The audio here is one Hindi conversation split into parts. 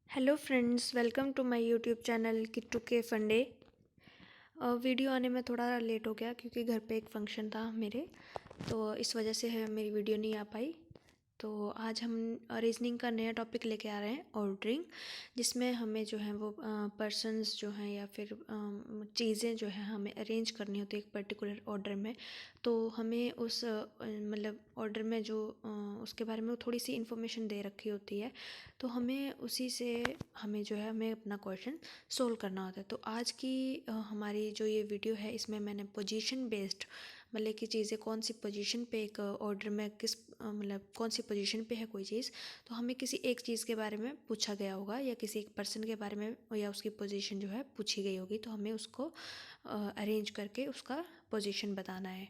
Hello friends, welcome to my YouTube channel Kittu के फंडे। वीडियो आने में थोड़ा लेट हो गया क्योंकि घर पे एक फंक्शन था मेरे, तो इस वजह से मेरी वीडियो नहीं आ पाई। तो आज हम रीजनिंग का नया टॉपिक लेके आ रहे हैं, ऑर्डरिंग, जिसमें हमें जो है वो पर्सन्स जो हैं या फिर चीज़ें जो हैं हमें अरेंज करनी होती है एक पर्टिकुलर ऑर्डर में। तो हमें उस मतलब ऑर्डर में जो उसके बारे में वो थोड़ी सी इन्फॉर्मेशन दे रखी होती है, तो हमें उसी से हमें जो है हमें अपना क्वेश्चन सोल्व करना होता है। तो आज की हमारी जो ये वीडियो है इसमें मैंने पोजीशन बेस्ड, मतलब कि चीज़ें कौन सी पोजीशन पे एक ऑर्डर में किस मतलब कौन सी पोजीशन पे है कोई चीज़, तो हमें किसी एक चीज़ के बारे में पूछा गया होगा या किसी एक पर्सन के बारे में या उसकी पोजीशन जो है पूछी गई होगी, तो हमें उसको अरेंज करके उसका पोजीशन बताना है।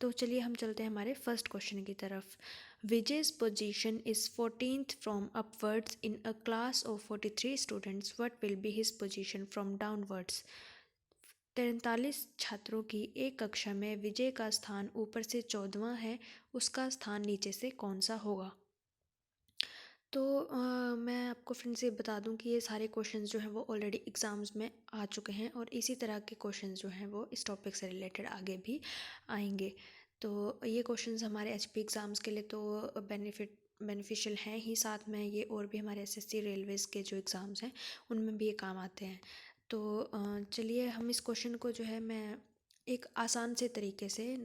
तो चलिए हम चलते हैं हमारे फर्स्ट क्वेश्चन की तरफ। Vijay's position is 14th from upwards in a class of 43 students. What will be his position from downwards? 43 छात्रों की एक कक्षा में विजय का स्थान ऊपर से 14वां है, उसका स्थान नीचे से कौन सा होगा? तो मैं आपको फ्रेंड्स ये बता दूं कि ये सारे क्वेश्चंस जो हैं वो ऑलरेडी एग्ज़ाम्स में आ चुके हैं और इसी तरह के क्वेश्चंस जो हैं वो इस टॉपिक से रिलेटेड आगे भी आएंगे। तो ये क्वेश्चंस हमारे एचपी एग्ज़ाम्स के लिए तो बेनिफिशियल हैं ही, साथ में ये और भी हमारे एसएससी रेलवेज़ के जो एग्ज़ाम्स हैं उनमें भी ये काम आते हैं। तो चलिए हम इस क्वेश्चन को जो है मैं एक आसान से तरीके से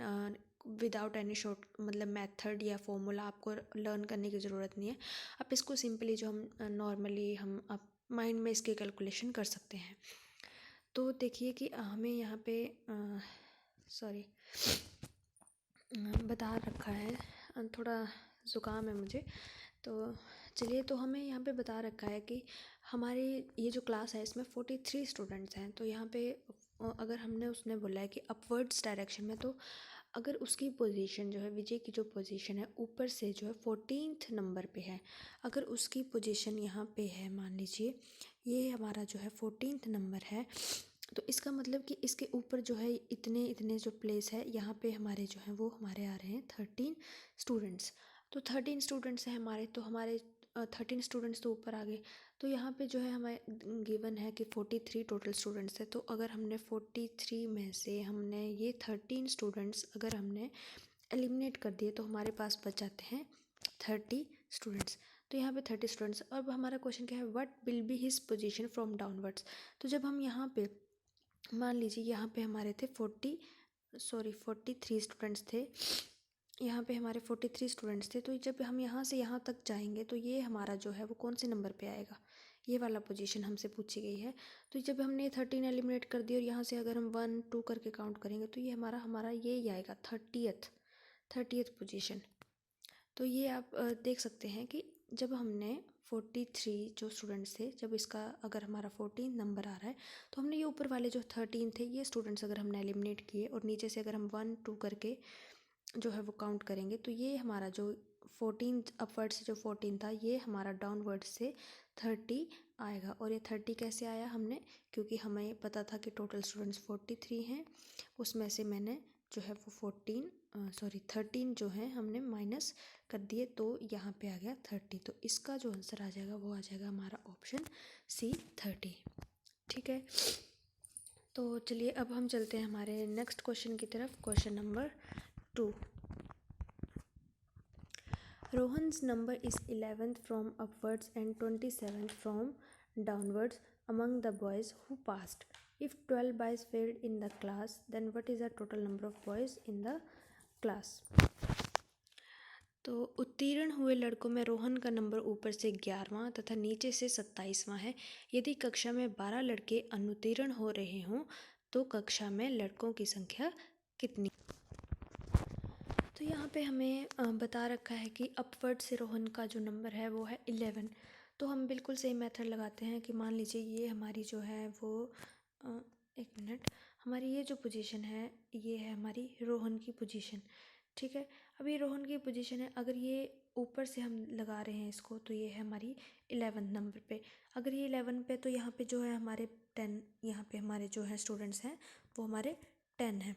विदाउट एनी शॉर्ट मतलब मेथड या फॉर्मूला आपको लर्न करने की ज़रूरत नहीं है। आप इसको सिंपली जो हम नॉर्मली हम आप माइंड में इसकी कैलकुलेशन कर सकते हैं। तो देखिए कि हमें यहाँ पे सॉरी बता रखा है, थोड़ा ज़ुकाम है मुझे। तो चलिए, तो हमें यहाँ पे बता रखा है कि हमारे ये जो क्लास है इसमें 43 स्टूडेंट्स हैं। तो यहाँ पे अगर हमने उसने बोला है कि अपवर्ड्स डायरेक्शन में, तो अगर उसकी पोजीशन जो है विजय की जो पोजीशन है ऊपर से जो है 14th नंबर पे है, अगर उसकी पोजीशन यहाँ पे है, मान लीजिए ये हमारा जो है 14th नंबर है, तो इसका मतलब कि इसके ऊपर जो है इतने इतने जो प्लेस है यहाँ पे हमारे जो हैं वो हमारे आ रहे हैं 13 स्टूडेंट्स। तो 13 स्टूडेंट्स हैं हमारे, तो हमारे 13 स्टूडेंट्स तो ऊपर आ गए। तो यहाँ पे जो है हमें गिवन है कि 43 टोटल स्टूडेंट्स है। तो अगर हमने 43 में से हमने ये 13 स्टूडेंट्स अगर हमने एलिमिनेट कर दिए तो हमारे पास बच जाते हैं 30 स्टूडेंट्स। तो यहाँ पे 30 स्टूडेंट्स। अब हमारा क्वेश्चन क्या है, what will be his position from downwards. तो जब हम यहाँ पे मान लीजिए यहाँ पे हमारे थे 43 स्टूडेंट्स थे, यहाँ पे हमारे 43 स्टूडेंट्स थे। तो जब हम यहाँ से यहाँ तक जाएंगे तो ये हमारा जो है वो कौन से नंबर पे आएगा, ये वाला पोजीशन हमसे पूछी गई है। तो जब हमने 13 एलिमिनेट कर दिया और यहाँ से अगर हम 1 2 करके काउंट करेंगे तो ये हमारा हमारा ये ही आएगा 30th पोजीशन। तो ये आप देख सकते हैं कि जब हमने 43 जो स्टूडेंट्स थे, जब इसका अगर हमारा 14 नंबर आ रहा है, तो हमने ये ऊपर वाले जो 13 थे ये स्टूडेंट्स अगर हमने एलिमिनेट किए और नीचे से अगर हम 1 2 करके जो है वो काउंट करेंगे तो ये हमारा जो 14 अपवर्ड से जो 14 था ये हमारा डाउनवर्ड से 30 आएगा। और ये 30 कैसे आया हमने, क्योंकि हमें पता था कि टोटल स्टूडेंट्स 43 हैं, उसमें से मैंने जो है वो 13 जो है हमने माइनस कर दिए, तो यहाँ पे आ गया 30। तो इसका जो आंसर आ जाएगा वो आ जाएगा हमारा ऑप्शन सी 30। ठीक है, तो चलिए अब हम चलते हैं हमारे नेक्स्ट क्वेश्चन की तरफ। Question number 2। Rohan's number is 11th from upwards and 27th from downwards among the boys who passed. If 12 boys failed in the class, then what is the total number of boys in the class? तो उत्तीर्ण हुए लड़कों में रोहन का नंबर ऊपर से 11वां तथा नीचे से 27वां है। यदि कक्षा में 12 लड़के अनुत्तीर्ण हो रहे हों तो कक्षा में लड़कों की संख्या कितनी? तो यहाँ पे हमें बता रखा है कि अपवर्ड से रोहन का जो नंबर है वो है 11। तो हम बिल्कुल सेम मेथड लगाते हैं कि मान लीजिए ये हमारी जो है वो एक मिनट, हमारी ये जो पोजीशन है ये है हमारी रोहन की पोजीशन। ठीक है, अभी रोहन की पोजीशन है, अगर ये ऊपर से हम लगा रहे हैं इसको तो ये है हमारी 11 नंबर पे। अगर ये 11 पे तो यहाँ पे जो है हमारे 10, यहाँ पे हमारे जो है स्टूडेंट्स हैं वो हमारे 10 हैं।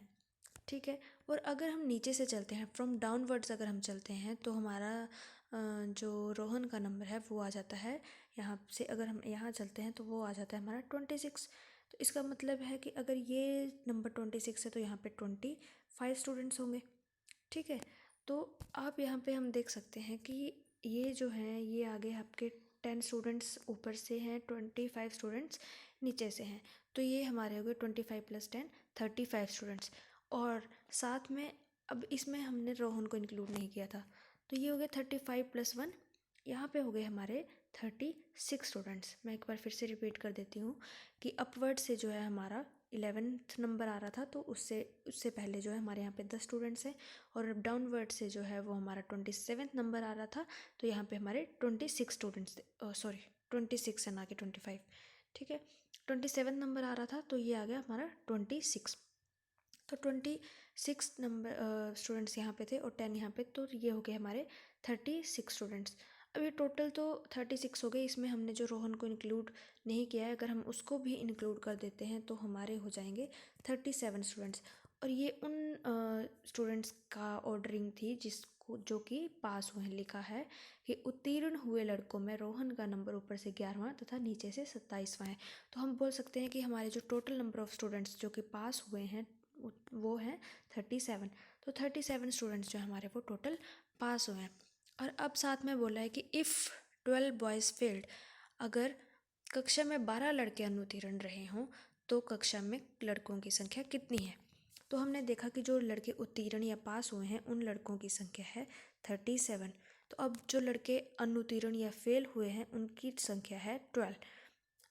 ठीक है, और अगर हम नीचे से चलते हैं फ्रॉम डाउनवर्ड्स अगर हम चलते हैं तो हमारा जो रोहन का नंबर है वो आ जाता है, यहाँ से अगर हम यहाँ चलते हैं तो वो आ जाता है हमारा 26। तो इसका मतलब है कि अगर ये नंबर 26 है तो यहाँ पे 25 स्टूडेंट्स होंगे। ठीक है, तो आप यहाँ पे हम देख सकते हैं कि ये जो हैं ये आगे आपके 10 स्टूडेंट्स ऊपर से हैं, 25 स्टूडेंट्स नीचे से हैं। तो ये हमारे हो गए 25 + 10 35 स्टूडेंट्स। और साथ में अब इसमें हमने रोहन को इंक्लूड नहीं किया था, तो ये हो गए 35 + 1, यहाँ पे हो गए हमारे 36 स्टूडेंट्स। मैं एक बार फिर से रिपीट कर देती हूँ कि अपवर्ड से जो है हमारा 11th नंबर आ रहा था, तो उससे उससे पहले जो है हमारे यहाँ पे 10 स्टूडेंट्स हैं। और डाउनवर्ड से जो है वो हमारा 27th नंबर आ रहा था, तो यहाँ पे हमारे 26 स्टूडेंट्स थे। सॉरी, 26 है ना कि 25। ठीक है, 27 नंबर आ रहा था, तो ये आ गया हमारा 26। तो 26 नंबर स्टूडेंट्स यहाँ पे थे और 10 यहाँ पे, तो ये हो गए हमारे 36 स्टूडेंट्स। अब ये टोटल तो 36 हो गए, इसमें हमने जो रोहन को इंक्लूड नहीं किया है, अगर हम उसको भी इंक्लूड कर देते हैं तो हमारे हो जाएंगे 37 स्टूडेंट्स। और ये उन स्टूडेंट्स का ऑर्डरिंग थी जिसको जो कि पास हुए हैं। लिखा है कि उत्तीर्ण हुए लड़कों में रोहन का नंबर ऊपर से 11वां तथा नीचे से 27वां है। तो हम बोल सकते हैं कि हमारे जो टोटल नंबर ऑफ स्टूडेंट्स जो कि पास हुए हैं वो है 37। तो 37 स्टूडेंट्स जो हमारे वो टोटल पास हुए हैं। और अब साथ में बोला है कि इफ़ 12 बॉयज़ फेल्ड, अगर कक्षा में 12 लड़के अनुत्तीर्ण रहे हों तो कक्षा में लड़कों की संख्या कितनी है। तो हमने देखा कि जो लड़के उत्तीर्ण या पास हुए हैं उन लड़कों की संख्या है 37। तो अब जो लड़के अनुत्तीर्ण या फेल हुए हैं उनकी संख्या है 12।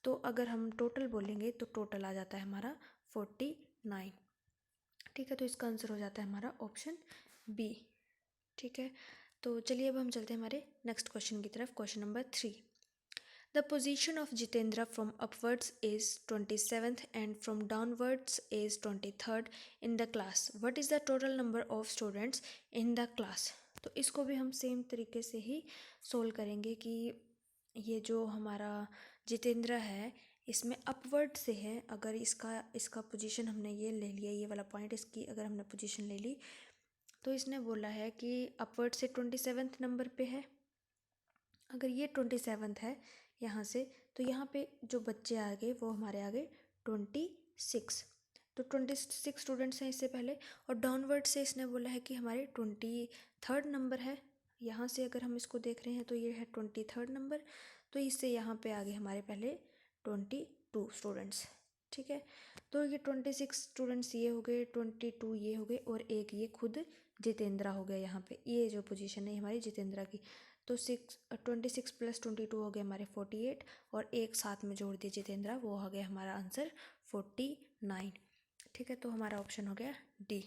तो अगर हम टोटल बोलेंगे तो टोटल आ जाता है हमारा 49। ठीक है, तो इसका आंसर हो जाता है हमारा ऑप्शन बी। ठीक है, तो चलिए अब हम चलते हैं हमारे नेक्स्ट क्वेश्चन की तरफ। Question number 3, the position of Jitendra from upwards is 27th and from downwards is 23rd in the class. What is the total number of students in the class. तो इसको भी हम सेम तरीके से ही सोल्व करेंगे कि ये जो हमारा जितेंद्र है इसमें अपवर्ड से है। अगर इसका पोजीशन हमने ये ले लिया, ये वाला पॉइंट इसकी अगर हमने पोजीशन ले ली, तो इसने बोला है कि अपवर्ड से 27th नंबर पे है। अगर ये 27th है यहाँ से, तो यहाँ पे जो बच्चे आ गए वो हमारे आ गए 26। तो 26 स्टूडेंट्स हैं इससे पहले। और डाउनवर्ड से इसने बोला है कि हमारे 23rd नंबर है। यहाँ से अगर हम इसको देख रहे हैं तो ये है 23rd नंबर, तो इससे यहाँ पे आ गए हमारे पहले 22 स्टूडेंट्स। ठीक है, तो ये 26 स्टूडेंट्स ये हो गए, 22 ये हो गए और एक ये खुद जितेंद्रा हो गया। यहाँ पे ये जो पोजीशन है हमारी जितेंद्रा की, तो 26 + 22 हो गए हमारे 48 और एक साथ में जोड़ दिए जितेंद्रा, वो हो गया हमारा आंसर 49। ठीक है, तो हमारा ऑप्शन हो गया डी।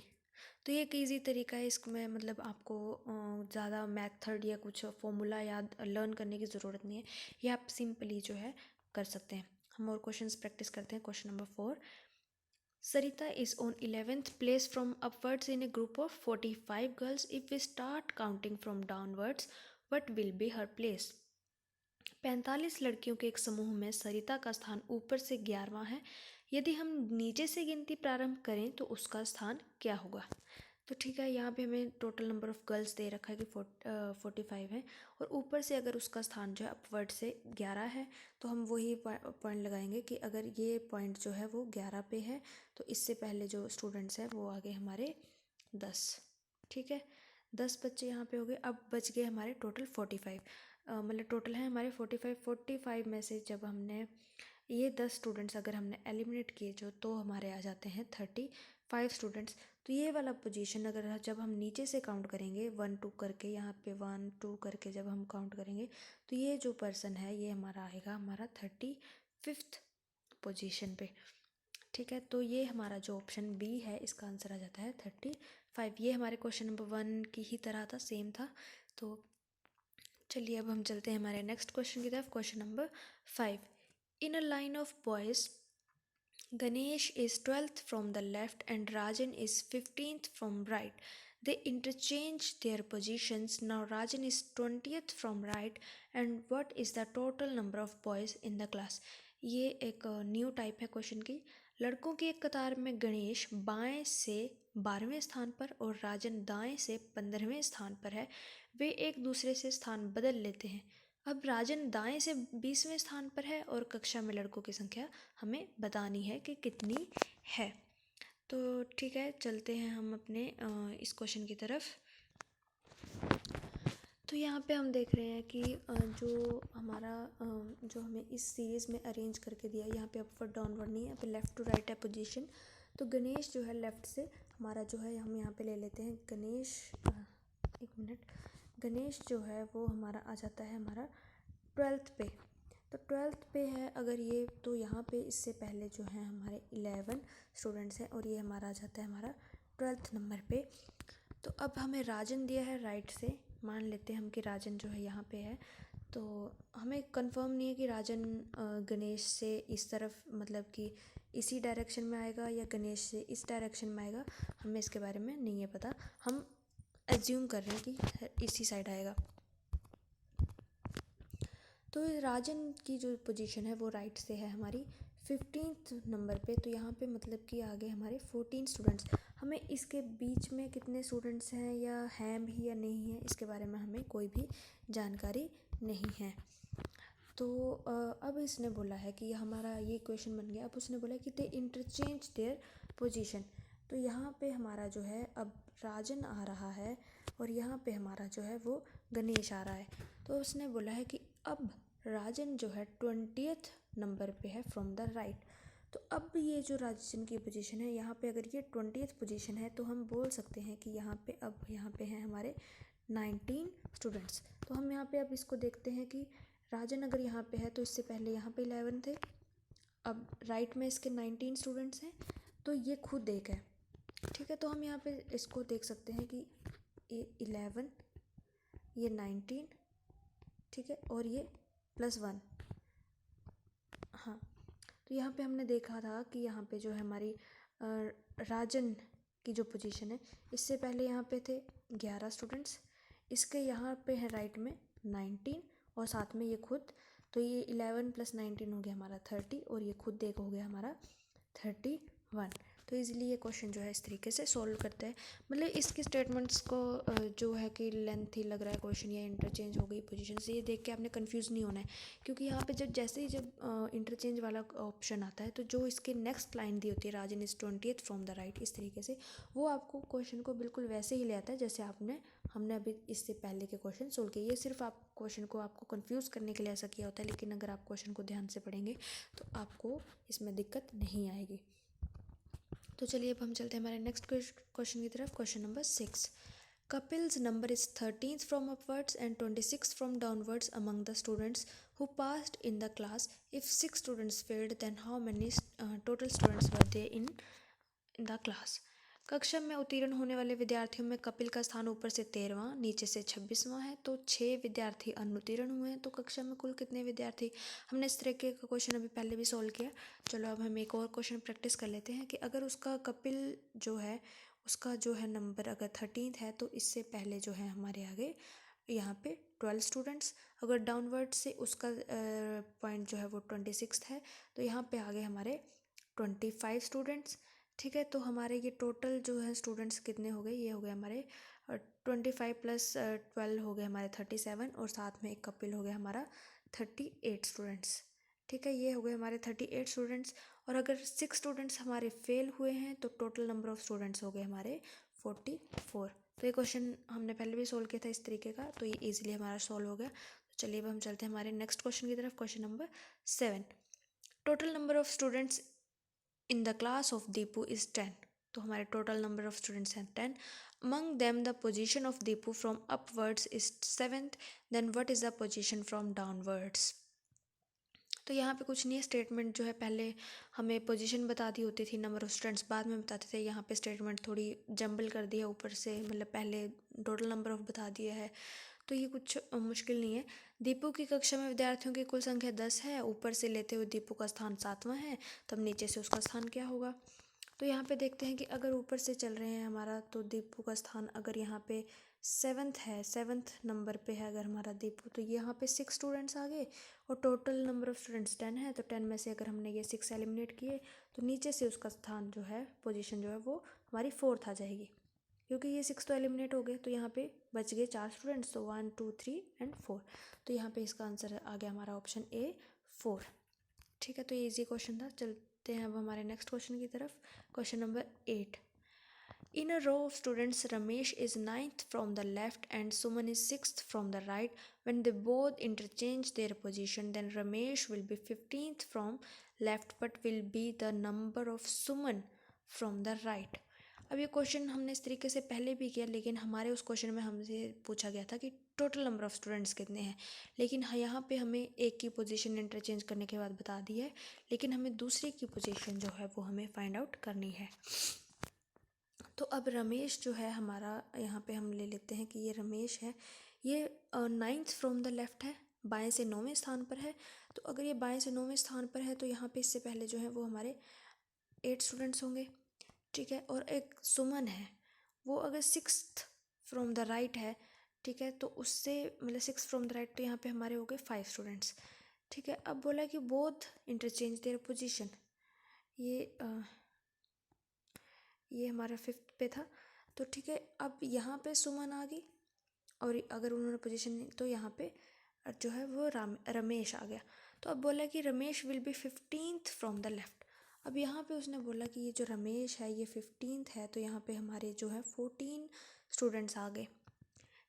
तो ये एक ईजी तरीका है, इसमें मतलब आपको ज़्यादा मेथड या कुछ फॉर्मूला याद लर्न करने की ज़रूरत नहीं है, ये आप सिंपली जो है कर सकते हैं। हम और क्वेश्चंस प्रैक्टिस करते हैं। Question number 4, Sarita is on 11th place from upwards in a group of 45 girls. If we start counting from downwards, what will be her place? 45 लड़कियों के एक समूह में सरिता का स्थान ऊपर से 11वां है। यदि हम नीचे से गिनती प्रारंभ करें तो उसका स्थान क्या होगा। तो ठीक है, यहाँ पे हमें total number of girls they रखा है कि 45 है और ऊपर से अगर उसका स्थान जो है अपवर्ड से 11 है, तो हम वही पॉइंट लगाएंगे कि अगर ये पॉइंट जो है वो 11 पे है तो इससे पहले जो स्टूडेंट्स हैं वो आगे हमारे 10। ठीक है, 10 बच्चे यहाँ पे हो गए। अब बच गए हमारे टोटल 45, मतलब टोटल है हमारे 45 में से जब हमने ये 10 स्टूडेंट्स अगर हमने एलिमिनेट किए जो, तो हमारे आ जाते हैं 35 स्टूडेंट्स। तो ये वाला पोजीशन अगर जब हम नीचे से काउंट करेंगे 1 2 करके, यहाँ पे 1 2 करके जब हम काउंट करेंगे तो ये जो पर्सन है ये हमारा आएगा हमारा 35th पोजीशन पे। ठीक है, तो ये हमारा जो ऑप्शन बी है इसका आंसर आ जाता है 35। ये हमारे क्वेश्चन नंबर 1 की ही तरह था, सेम था। तो चलिए अब हम चलते हैं हमारे नेक्स्ट क्वेश्चन की तरफ। Question number 5, in a line of boys Ganesh is 12th from the left and Rajan is 15th from right. They interchange their positions. Now Rajan is 20th from right. And what is the total number of boys in the class? ये एक न्यू टाइप है क्वेश्चन की। लड़कों की एक कतार में गणेश बाएं से 12वें स्थान पर और राजन दाएं से 15वें स्थान पर है। वे एक दूसरे से स्थान बदल लेते हैं। अब राजन दाएं से 20वें स्थान पर है और कक्षा में लड़कों की संख्या हमें बतानी है कि कितनी है। तो ठीक है, चलते हैं हम अपने इस क्वेश्चन की तरफ। तो यहाँ पे हम देख रहे हैं कि जो हमारा जो हमें इस सीरीज़ में अरेंज करके दिया है, यहाँ पे अपवर्ड डाउनवर्ड नहीं है, यहाँ पे लेफ़्ट टू राइट है पोजीशन। तो गणेश जो है लेफ़्ट से हमारा जो है, हम यहाँ पे ले लेते हैं गणेश, एक मिनट, गणेश जो है वो हमारा आ जाता है हमारा 12th पे। तो 12th पे है अगर ये, तो यहाँ पे इससे पहले जो है हमारे 11 स्टूडेंट्स हैं और ये हमारा आ जाता है हमारा 12th नंबर पे। तो अब हमें राजन दिया है राइट से, मान लेते हैं हम कि राजन जो है यहाँ पे है। तो हमें कंफर्म नहीं है कि राजन गणेश से इस तरफ, मतलब कि इसी डायरेक्शन में आएगा या गणेश से इस डायरेक्शन में आएगा, हमें इसके बारे में नहीं है पता। हम एज्यूम कर रहे हैं कि इसी साइड आएगा। तो राजन की जो पोजीशन है वो राइट से है हमारी 15th नंबर पे। तो यहाँ पे मतलब कि आगे हमारे 14 स्टूडेंट्स। हमें इसके बीच में कितने स्टूडेंट्स हैं या हैं भी या नहीं है, इसके बारे में हमें कोई भी जानकारी नहीं है। तो अब इसने बोला है कि हमारा ये क्वेश्चन बन गया। अब उसने बोला कि दे इंटरचेंज देयर पोजीशन। तो यहाँ पे हमारा जो है अब राजन आ रहा है और यहाँ पे हमारा जो है वो गणेश आ रहा है। तो उसने बोला है कि अब राजन जो है 20th नंबर पे है फ्रॉम द राइट। तो अब ये जो राजन की पोजीशन है, यहाँ पे अगर ये 20th पोजीशन है तो हम बोल सकते हैं कि यहाँ पे अब यहाँ पे हैं हमारे 19 स्टूडेंट्स। तो हम यहाँ पे अब इसको देखते हैं कि राजन अगर यहाँ पे है तो इससे पहले यहाँ पे 11 थे, अब राइट में इसके 19 स्टूडेंट्स हैं, तो ये खुद एक है। ठीक है, तो हम यहाँ पे इसको देख सकते हैं कि ये 11, ये 19, ठीक है, और ये +1। हाँ, तो यहाँ पे हमने देखा था कि यहाँ पे जो है हमारी राजन की जो पोजीशन है, इससे पहले यहाँ पे थे 11 स्टूडेंट्स, इसके यहाँ पे है राइट में 19 और साथ में ये खुद। तो ये 11 + 19 हो गया हमारा 30 और ये खुद एक हो गया हमारा 31। तो इजीली ये क्वेश्चन जो है इस तरीके से सॉल्व करते हैं। मतलब इसके स्टेटमेंट्स को जो है कि लेंथी लग रहा है क्वेश्चन या इंटरचेंज हो गई पोजीशन से, ये देख के आपने कंफ्यूज नहीं होना है। क्योंकि यहाँ पे जब इंटरचेंज वाला ऑप्शन आता है तो जो इसके नेक्स्ट लाइन दी होती है Rajan is 20th from the right, इस तरीके से वो आपको क्वेश्चन को बिल्कुल वैसे ही ले आता है जैसे हमने अभी इससे पहले के क्वेश्चन सोल्व किए। ये सिर्फ आप क्वेश्चन को आपको कंफ्यूज करने के लिए ऐसा किया होता है, लेकिन अगर आप क्वेश्चन को ध्यान से पढ़ेंगे तो आपको इसमें दिक्कत नहीं आएगी। तो चलिए अब हम चलते हैं हमारे नेक्स्ट क्वेश्चन की तरफ। Question number 6, Kapil's number is 13th from upwards and 26th from downwards among the students who passed in the class. If 6 students failed then how many total students were there in the class. कक्षा में उत्तीर्ण होने वाले विद्यार्थियों में कपिल का स्थान ऊपर से 13वां, नीचे से 26वां है। तो 6 विद्यार्थी अनुत्तीर्ण हुए हैं। तो कक्षा में कुल कितने विद्यार्थी, हमने इस तरह के क्वेश्चन अभी पहले भी सॉल्व किया। चलो अब हम एक और क्वेश्चन प्रैक्टिस कर लेते हैं कि अगर उसका कपिल जो है उसका जो है नंबर अगर 13th है तो इससे पहले जो है हमारे आगे यहाँ पे 12 स्टूडेंट्स, अगर डाउनवर्ड से उसका पॉइंट जो है वो 26 है तो यहाँ पे आगे हमारे 25 स्टूडेंट्स। ठीक है, तो हमारे ये टोटल जो है स्टूडेंट्स कितने हो गए, ये हो गए हमारे 25 + 12 हो गए हमारे 37 और साथ में एक कपिल हो गया हमारा 38 स्टूडेंट्स। ठीक है, ये हो गए हमारे 38 स्टूडेंट्स। और अगर 6 स्टूडेंट्स हमारे फेल हुए हैं तो टोटल नंबर ऑफ़ स्टूडेंट्स हो गए हमारे 44। तो ये क्वेश्चन हमने पहले भी सोल्व किया था इस तरीके का, तो ये ईजिली हमारा सॉल्व हो गया। तो चलिए अब हम चलते हैं हमारे नेक्स्ट क्वेश्चन की तरफ। Question number 7, total number of students in the class of Deepu is 10। तो हमारे टोटल नंबर ऑफ स्टूडेंट्स हैं 10। Among them the position of Deepu from upwards is 7th, then what is the position from downwards. तो यहाँ पे कुछ नहीं है, स्टेटमेंट जो है पहले हमें पोजीशन बता दी होती थी, नंबर ऑफ स्टूडेंट्स बाद में बताते थे। यहाँ पे स्टेटमेंट थोड़ी जंबल कर दिया ऊपर से, मतलब पहले टोटल नंबर ऑफ बता दिया है, तो ये कुछ मुश्किल नहीं है। दीपू की कक्षा में विद्यार्थियों की कुल संख्या 10 है, ऊपर से लेते हुए दीपू का स्थान 7वां है, तब नीचे से उसका स्थान क्या होगा। तो यहाँ पे देखते हैं कि अगर ऊपर से चल रहे हैं हमारा, तो दीपू का स्थान अगर यहाँ पे सेवन्थ है, सेवन्थ नंबर पे है अगर हमारा दीपू, तो यहाँ पे 6 स्टूडेंट्स आ गए और टोटल नंबर ऑफ़ स्टूडेंट्स 10 है। तो 10 में से अगर हमने ये 6 एलिमिनेट किए तो नीचे से उसका स्थान जो है, पोजीशन जो है वो हमारी 4th आ जाएगी, क्योंकि ये 6 तो एलिमिनेट हो गए। तो यहाँ पे बच गए 4 स्टूडेंट्स, तो 1 2 3 एंड 4। तो यहाँ पे इसका आंसर आ गया हमारा ऑप्शन ए 4। ठीक है, तो ये इजी क्वेश्चन था। चलते हैं अब हमारे नेक्स्ट क्वेश्चन की तरफ। Question number 8। In a row of students, Ramesh is 9th from the left and Suman is 6th from the right. When they both interchange their position, then Ramesh will be 15th from left but will be the number of Suman from the right. अब ये क्वेश्चन हमने इस तरीके से पहले भी किया, लेकिन हमारे उस क्वेश्चन में हमसे पूछा गया था कि टोटल नंबर ऑफ़ स्टूडेंट्स कितने हैं, लेकिन यहाँ पे हमें एक की पोजीशन इंटरचेंज करने के बाद बता दी है, लेकिन हमें दूसरे की पोजीशन जो है वो हमें फाइंड आउट करनी है। तो अब रमेश जो है हमारा, यहाँ पे हम ले लेते हैं कि ये रमेश है, ये 9th फ्रॉम द लेफ़्ट है, बाएं से 9वें स्थान पर है। तो अगर ये बाएं से 9वें स्थान पर है तो यहाँ पे इससे पहले जो है वो हमारे 8 स्टूडेंट्स होंगे। ठीक है, और एक सुमन है, वो अगर 6th फ्रॉम द राइट है, ठीक है, तो उससे मतलब 6th फ्रॉम द राइट, तो यहाँ पे हमारे हो गए 5 स्टूडेंट्स। ठीक है, अब बोला कि बोथ इंटरचेंज देयर पोजीशन, ये हमारा 5th पे था। तो ठीक है, अब यहाँ पे सुमन आ गई और अगर उन्होंने पोजीशन, तो यहाँ पे जो है वो रमेश आ गया। तो अब बोला कि Ramesh will be 15th from the left. अब यहाँ पे उसने बोला कि ये जो रमेश है ये 15th है, तो यहाँ पे हमारे जो है 14 स्टूडेंट्स आ गए।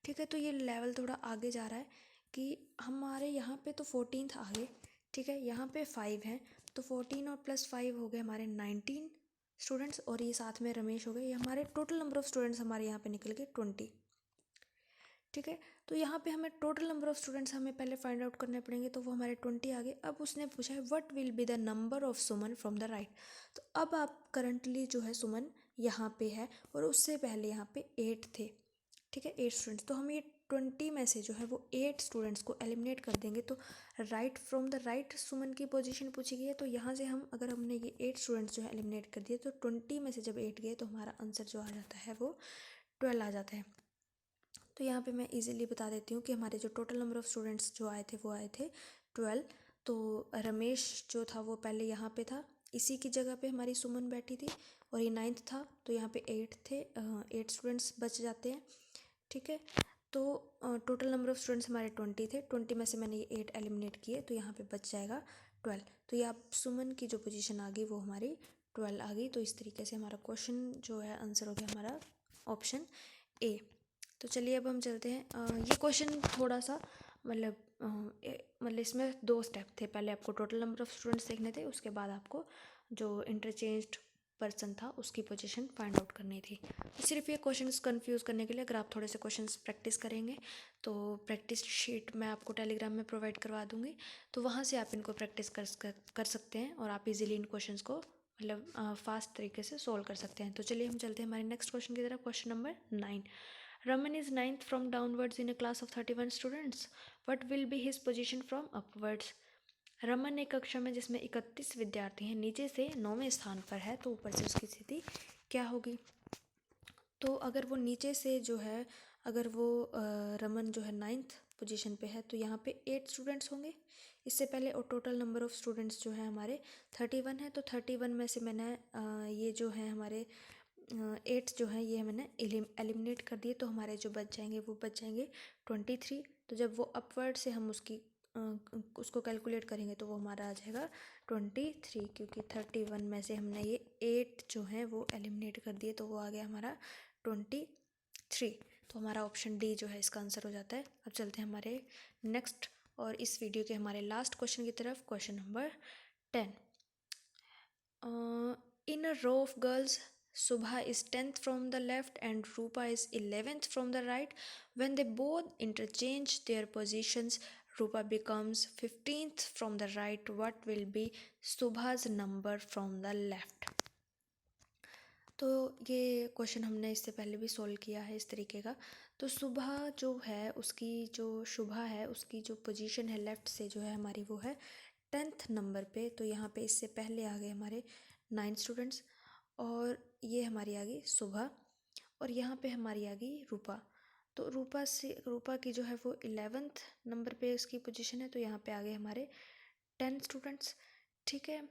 ठीक है, तो ये लेवल थोड़ा आगे जा रहा है कि हमारे यहाँ पे तो 14th आ गए। ठीक है, यहाँ पे 5 हैं, तो 14 और प्लस 5 हो गए हमारे 19 स्टूडेंट्स, और ये साथ में रमेश हो गए। ये हमारे टोटल नंबर ऑफ़ स्टूडेंट्स हमारे यहाँ पे निकल गए 20। ठीक है, तो यहाँ पे हमें टोटल नंबर ऑफ़ स्टूडेंट्स हमें पहले फाइंड आउट करने पड़ेंगे, तो वो हमारे 20 आ गए। अब उसने पूछा है what will be the number of Suman from the right. तो अब आप करंटली जो है सुमन यहाँ पे है और उससे पहले यहाँ पे 8 थे। ठीक है, 8 स्टूडेंट्स, तो हम ये 20 में से जो है वो 8 स्टूडेंट्स को एलिमिनेट कर देंगे। तो राइट फ्रॉम द राइट सुमन की पोजीशन पूछी गई है, तो यहाँ से हम अगर हमने ये 8 स्टूडेंट्स जो है एलिमिनेट कर दिए, तो 20 में से जब 8 गए तो हमारा आंसर जो आ जाता है वो 12 आ जाता है। तो यहाँ पे मैं इजीली बता देती हूँ कि हमारे जो टोटल नंबर ऑफ़ स्टूडेंट्स जो आए थे वो आए थे 12। तो रमेश जो था वो पहले यहाँ पे था, इसी की जगह पे हमारी सुमन बैठी थी, और ये 9th था, तो यहाँ पे 8 थे, 8 स्टूडेंट्स बच जाते हैं। ठीक है, तो टोटल नंबर ऑफ़ स्टूडेंट्स हमारे 20 थे, 20 में से मैंने ये 8 एलिमिनेट किए, तो यहाँ पे बच जाएगा 12। तो ये आप सुमन की जो पोजीशन आ गई वो हमारी 12 आ गई। तो इस तरीके से हमारा क्वेश्चन जो है आंसर हो गया हमारा ऑप्शन ए। तो चलिए अब हम चलते हैं। ये क्वेश्चन थोड़ा सा मतलब इसमें 2 स्टेप थे। पहले आपको टोटल नंबर ऑफ़ स्टूडेंट्स देखने थे, उसके बाद आपको जो इंटरचेंज्ड पर्सन था उसकी पोजीशन फाइंड आउट करनी थी। तो सिर्फ ये क्वेश्चंस कंफ्यूज करने के लिए अगर आप थोड़े से क्वेश्चंस प्रैक्टिस करेंगे तो प्रैक्टिस शीट मैं आपको टेलीग्राम में प्रोवाइड करवा दूँगी, तो वहाँ से आप इनको प्रैक्टिस कर सकते हैं और आप इजीली इन क्वेश्चंस को मतलब फास्ट तरीके से सोल्व कर सकते हैं। तो चलिए हम चलते हैं हमारे नेक्स्ट क्वेश्चन की तरफ। Question number 9। Raman is 9th from downwards in a class of 31 students. What will be his position from upwards? Raman एक कक्षा में जिसमें 31 विद्यार्थी हैं, नीचे से 9वें स्थान पर है, तो ऊपर से उसकी स्थिति क्या होगी? तो अगर वो नीचे से जो है, अगर वो रमन जो है 9th पोजीशन पे है, तो यहाँ पे 8 स्टूडेंट्स होंगे इससे पहले, और टोटल नंबर ऑफ़ स्टूडेंट्स जो है हमारे 31 है। तो 31 में से मैंने ये जो है हमारे 8 जो है ये मैंने एलिमिनेट कर दिए, तो हमारे जो बच जाएंगे वो बच जाएंगे 23। तो जब वो अपवर्ड से हम उसको कैलकुलेट करेंगे तो वो हमारा आ जाएगा 23, क्योंकि 31 में से हमने ये 8 जो हैं वो एलिमिनेट कर दिए, तो वो आ गया हमारा 23। तो हमारा ऑप्शन डी जो है इसका आंसर हो जाता है। अब चलते हैं हमारे नेक्स्ट और इस वीडियो के हमारे लास्ट क्वेश्चन की तरफ। Question number 10। In a row of girls, Subha is 10th from the left and Rupa is 11th from the right. When they both interchange their positions, Rupa becomes 15th from the right. What will be Subha's number from the left? तो ये क्वेश्चन हमने इससे पहले भी सोल्व किया है इस तरीके का। तो सुबह जो है उसकी जो शुभा है उसकी जो पोजीशन है लेफ़्ट से जो है हमारी वो है 10th नंबर पे। तो यहाँ पे इससे पहले आ गए हमारे 9 स्टूडेंट्स, और ये हमारी आ गई सुबह, और यहाँ पे हमारी आ गई रूपा। तो रूपा की जो है वो 11th नंबर पे उसकी पोजीशन है, तो यहाँ पे आ गए हमारे 10 स्टूडेंट्स। ठीक है,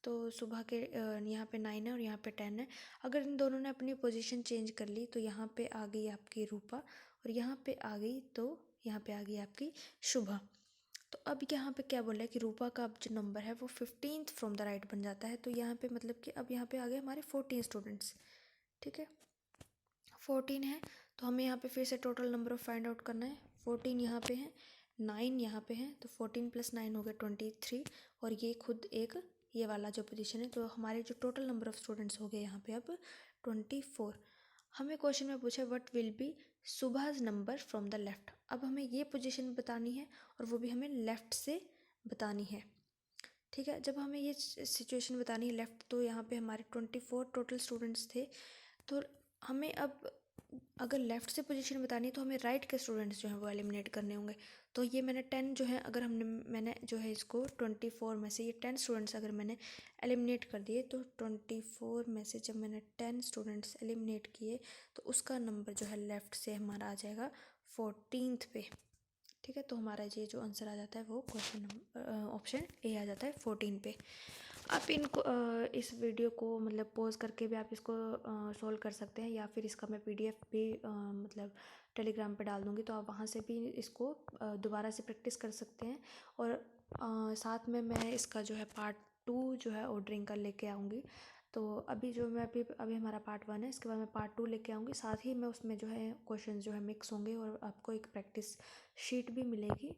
तो सुबह के यहाँ पे 9 है और यहाँ पे 10 है। अगर इन दोनों ने अपनी पोजीशन चेंज कर ली तो यहाँ पे आ गई आपकी रूपा, और यहाँ पे आ गई तो यहाँ पे आ गई आपकी शुभा। तो अब यहाँ पे क्या बोला है कि रूपा का अब जो नंबर है वो 15th फ्रॉम द राइट बन जाता है। तो यहाँ पे मतलब कि अब यहाँ पे आ गए हमारे 14 स्टूडेंट्स। ठीक है, 14 है, तो हमें यहाँ पे फिर से total number of find out करना है। 14 यहाँ पे है, 9 यहाँ पे है, तो 14 + 9 हो गया 23, और ये खुद एक ये वाला जो पोजीशन है, तो हमारे जो टोटल नंबर ऑफ स्टूडेंट्स हो गए यहाँ पे अब 24। हमें क्वेश्चन में पूछा what will be Subhash number from the left. अब हमें ये पोजीशन बतानी है और वो भी हमें लेफ़्ट से बतानी है। ठीक है, जब हमें ये सिचुएशन बतानी है लेफ़्ट, तो यहाँ पे हमारे 24 टोटल स्टूडेंट्स थे। तो हमें अब अगर लेफ़्ट से पोजीशन बतानी है तो हमें राइट के स्टूडेंट्स जो हैं वो एलिमिनेट करने होंगे। तो ये मैंने 10 जो है, अगर मैंने जो है इसको 24 में से ये 10 स्टूडेंट्स अगर मैंने एलिमिनेट कर दिए, तो 24 में से जब मैंने 10 स्टूडेंट्स एलिमिनेट किए तो उसका नंबर जो है लेफ़्ट से हमारा आ जाएगा 14th पे। ठीक है, तो हमारा ये जो आंसर आ जाता है वो ऑप्शन ए आ जाता है 14 पे। आप इनको इस वीडियो को मतलब पॉज करके भी आप इसको सॉल्व कर सकते हैं, या फिर इसका मैं पीडीएफ भी मतलब टेलीग्राम पे डाल दूँगी, तो आप वहाँ से भी इसको दोबारा से प्रैक्टिस कर सकते हैं। और साथ में मैं इसका जो है पार्ट 2 जो है ऑर्डरिंग का लेके आऊँगी। तो अभी जो मैं अभी हमारा पार्ट 1 है, इसके बाद मैं पार्ट 2 लेके आऊँगी। साथ ही मैं उसमें जो है क्वेश्चन जो है मिक्स होंगे और आपको एक प्रैक्टिस शीट भी मिलेगी।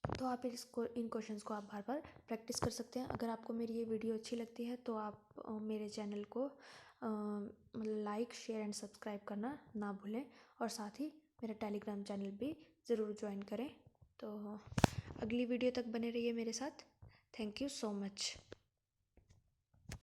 तो आप इन क्वेश्चंस को आप बार बार प्रैक्टिस कर सकते हैं। अगर आपको मेरी ये वीडियो अच्छी लगती है तो आप मेरे चैनल को मतलब लाइक, शेयर एंड सब्सक्राइब करना ना भूलें, और साथ ही मेरा टेलीग्राम चैनल भी ज़रूर ज्वाइन करें। तो अगली वीडियो तक बने रहिए मेरे साथ। Thank you so much.